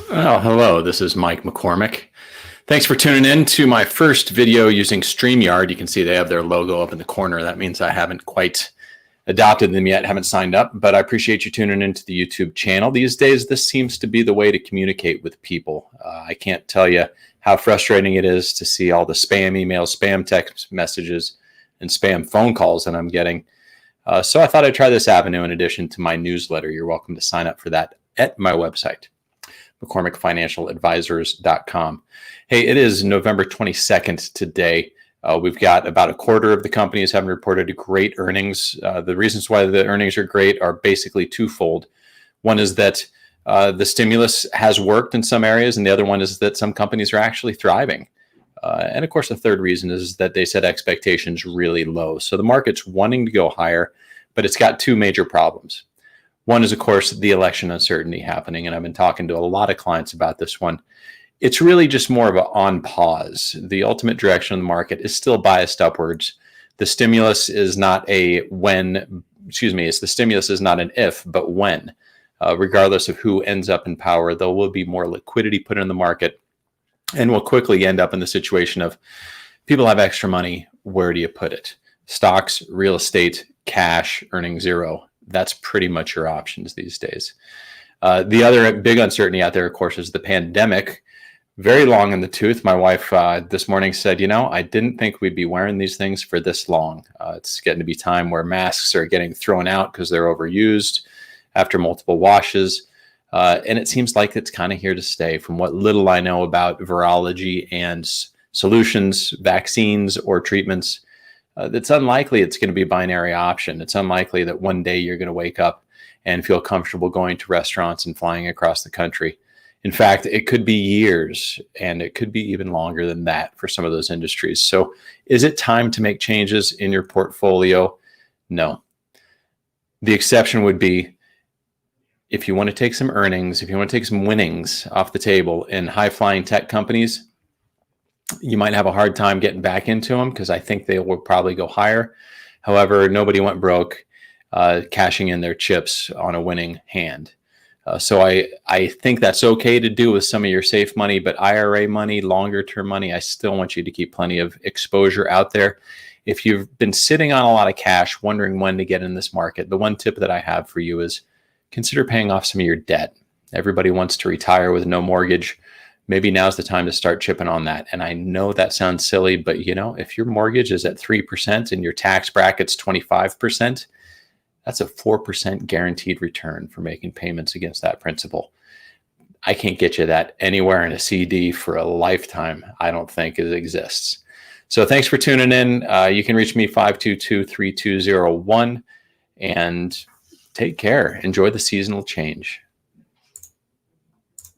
Well, hello, this is Mike McCormick. Thanks for tuning in to my first video using StreamYard. You can see they have their logo up in the corner. That means I haven't quite adopted them yet, haven't signed up, but I appreciate you tuning into the YouTube channel. These days, this seems to be the way to communicate with people. I can't tell you how frustrating it is to see all the spam emails, spam text messages, and spam phone calls that I'm getting. So I thought I'd try this avenue in addition to my newsletter. You're welcome to sign up for that at my website, McCormickFinancialAdvisors.com. Hey, it is November 22nd today. We've got about a quarter of the companies having reported great earnings. The reasons why the earnings are great are basically twofold. One is that the stimulus has worked in some areas, and the other one is that some companies are actually thriving. And of course, the third reason is that they set expectations really low. So the market's wanting to go higher, but it's got two major problems. One is, of course, the election uncertainty happening, and I've been talking to a lot of clients about this one. It's really just more of a on pause. The ultimate direction of the market is still biased upwards. The stimulus is not a when, the stimulus is not an if, but when. Regardless of who ends up in power, there will be more liquidity put in the market, and we'll quickly end up in the situation of people have extra money. Where do you put it? Stocks, real estate, cash, earning zero. That's pretty much your options these days. The other big uncertainty out there, of course, is the pandemic. Very long in the tooth. My wife this morning said, I didn't think we'd be wearing these things for this long. It's getting to be time where masks are getting thrown out because they're overused after multiple washes. And it seems like it's kind of here to stay. From what little I know about virology and solutions, vaccines, or treatments, it's unlikely it's going to be a binary option. It's unlikely that one day you're going to wake up and feel comfortable going to restaurants and flying across the country. In fact, it could be years, and it could be even longer than that for some of those industries. So is it time to make changes in your portfolio? No. The exception would be if you want to take some earnings, if you want to take some winnings off the table in high-flying tech companies, you might have a hard time getting back into them because I think they will probably go higher. However, nobody went broke cashing in their chips on a winning hand. So I think that's okay to do with some of your safe money, but IRA money, longer term money, I still want you to keep plenty of exposure out there. If you've been sitting on a lot of cash, wondering when to get in this market, the one tip that I have for you is consider paying off some of your debt. Everybody wants to retire with no mortgage. Maybe now's the time to start chipping on that. And I know that sounds silly, but if your mortgage is at 3% and your tax bracket's 25%, that's a 4% guaranteed return for making payments against that principal. I can't get you that anywhere in a CD for a lifetime. I don't think it exists. So thanks for tuning in. You can reach me 522-3201 and take care. Enjoy the seasonal change.